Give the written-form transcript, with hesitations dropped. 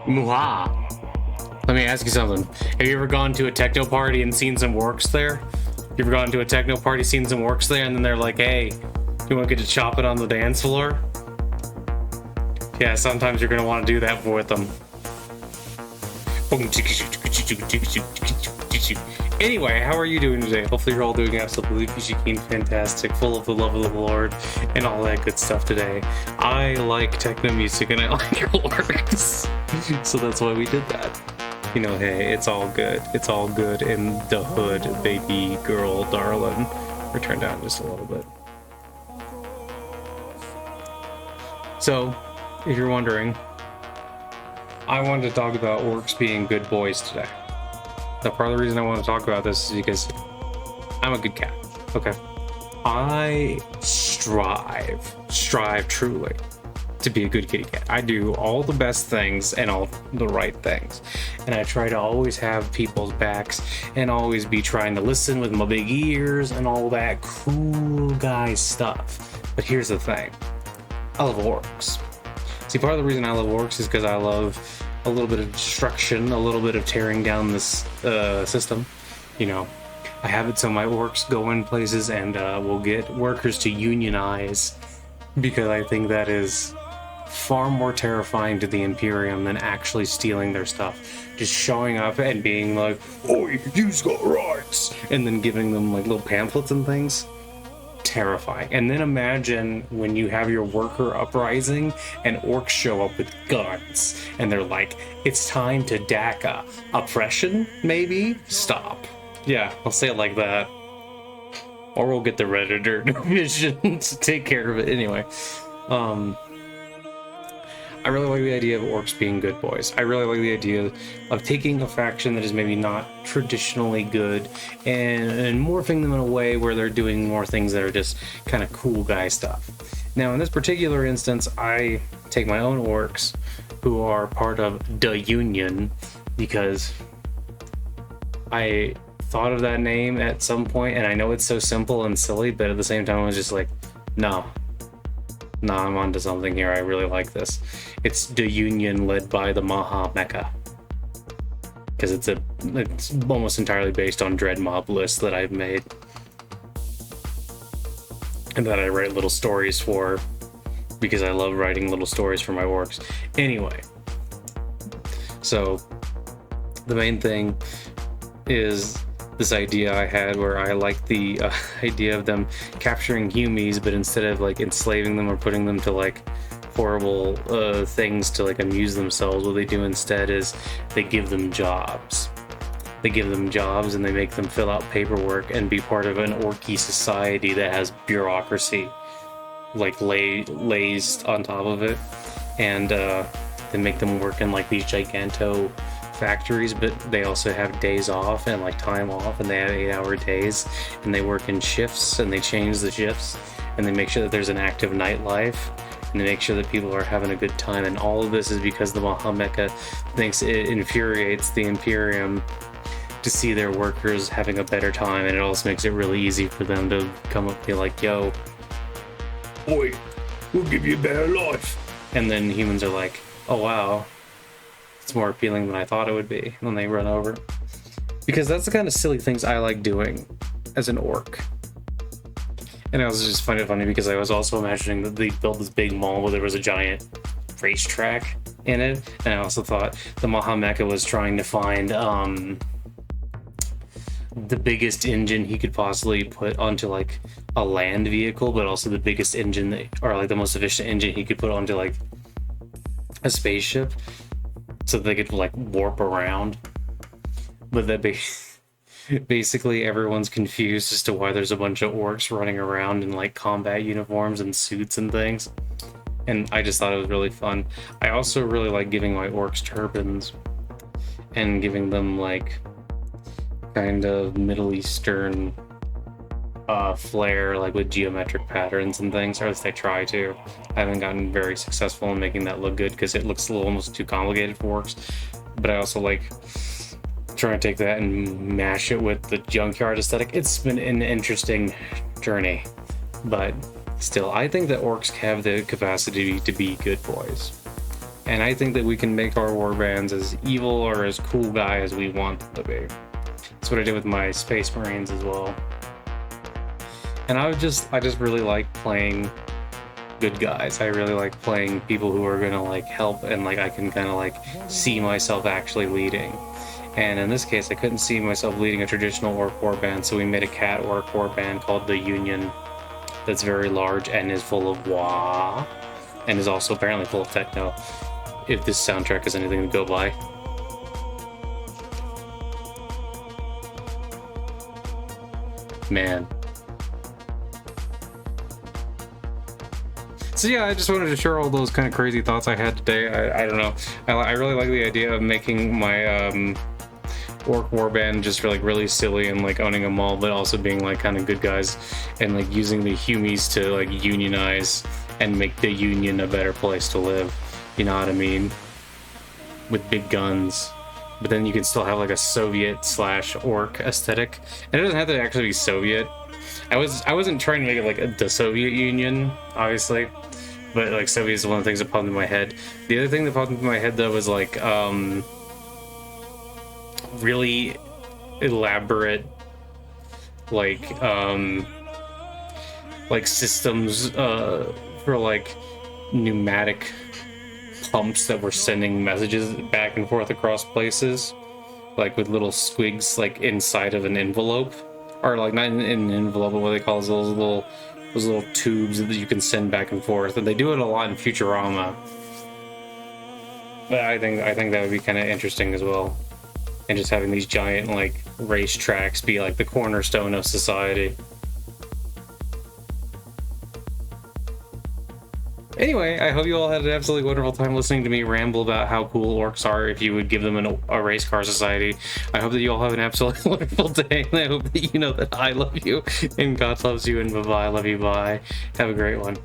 Muha. Let me ask you something. Have you ever gone to a techno party and seen some orcs there? You ever gone to a techno party, seen some orcs there, and then they're like, hey, you want to get to chop it on the dance floor? Yeah, sometimes you're going to want to do that with them. Anyway, how are you doing today? Hopefully you're all doing absolutely peachy keen, fantastic, full of the love of the Lord, and all that good stuff today. I like techno music and I like orcs, so that's why we did that. You know, hey, it's all good. It's all good in the hood, baby girl, darling. Or turn down just a little bit. So, if you're wondering, I wanted to talk about orcs being good boys today. Now, part of the reason I want to talk about this is because I'm a good cat, okay? I strive truly to be a good kitty cat. I do all the best things and all the right things. And I try to always have people's backs and always be trying to listen with my big ears and all that cool guy stuff. But here's the thing. I love orcs. See, part of the reason I love orcs is because I love a little bit of destruction, a little bit of tearing down this system. You know, I have it so my orcs go in places and will get workers to unionize, because I think that is far more terrifying to the Imperium than actually stealing their stuff. Just showing up and being like, oh, you've got rights, and then giving them like little pamphlets and things. Terrifying. And then imagine when you have your worker uprising and orcs show up with guns and they're like, it's time to DACA. Oppression, maybe? Stop. Yeah, I'll say it like that. Or we'll get the Redditor division to take care of it anyway. I really like the idea of orcs being good boys. I really like the idea of taking a faction that is maybe not traditionally good and morphing them in a way where they're doing more things that are just kind of cool guy stuff. Now, in this particular instance, I take my own orcs who are part of the Union because I thought of that name at some point, and I know it's so simple and silly, but at the same time I was just like, no, I'm onto something here. I really like this. It's the Union led by the Maha Mecha, because it's almost entirely based on Dread Mob lists that I've made and that I write little stories for, because I love writing little stories for my orcs. Anyway, so the main thing is this idea I had where I like the idea of them capturing humies, but instead of like enslaving them or putting them to like horrible things to like amuse themselves, what they do instead is they give them jobs. They give them jobs and they make them fill out paperwork and be part of an orky society that has bureaucracy like laced on top of it, and they make them work in like these giganto factories, but they also have days off and like time off, and they have 8-hour days, and they work in shifts, and they change the shifts, and they make sure that there's an active nightlife, and they make sure that people are having a good time. And all of this is because the Mahameka thinks it infuriates the Imperium to see their workers having a better time, and it also makes it really easy for them to come up and be like, yo, boy, we'll give you a better life. And then humans are like, oh wow, it's more appealing than I thought it would be. And then they run over. Because that's the kind of silly things I like doing as an orc. And I was just find it funny because I was also imagining that they built this big mall where there was a giant racetrack in it. And I also thought the Mahameka was trying to find the biggest engine he could possibly put onto like a land vehicle, but also the biggest engine or like the most efficient engine he could put onto like a spaceship, so they could like warp around. But that basically everyone's confused as to why there's a bunch of orcs running around in like combat uniforms and suits and things. And I just thought it was really fun. I also really like giving my orcs turbans and giving them like kind of Middle Eastern flair, like with geometric patterns and things, or at least I try to. I haven't gotten very successful in making that look good because it looks a little almost too complicated for orcs. But I also like trying to take that and mash it with the junkyard aesthetic. It's been an interesting journey, but still, I think that orcs have the capacity to be good boys. And I think that we can make our warbands as evil or as cool guy as we want them to be. That's what I did with my Space Marines as well. And I just really like playing good guys. I really like playing people who are gonna like help, and like I can kind of like see myself actually leading. And in this case, I couldn't see myself leading a traditional orc warband, so we made a Catte orc warband called the Union that's very large and is full of wah, and is also apparently full of techno, if this soundtrack is anything to go by. Man. So yeah, I just wanted to share all those kind of crazy thoughts I had today. I don't know. I really like the idea of making my orc warband just for like really silly and like owning them all, but also being like kind of good guys and like using the humies to like unionize and make the Union a better place to live. You know what I mean? With big guns. But then you can still have like a Soviet/orc aesthetic. And it doesn't have to actually be Soviet. I wasn't trying to make it like the Soviet Union, obviously, but like Soviet is one of the things that popped into my head. The other thing that popped into my head though was like really elaborate like systems for like pneumatic pumps that were sending messages back and forth across places, like with little squigs like inside of an envelope, or like not in an envelope, but what they call those little tubes that you can send back and forth. And they do it a lot in Futurama. But I think that would be kind of interesting as well. And just having these giant like race tracks be like the cornerstone of society. Anyway, I hope you all had an absolutely wonderful time listening to me ramble about how cool orcs are if you would give them a race car society. I hope that you all have an absolutely wonderful day, and I hope that you know that I love you, and God loves you, and bye-bye, I love you, bye. Have a great one.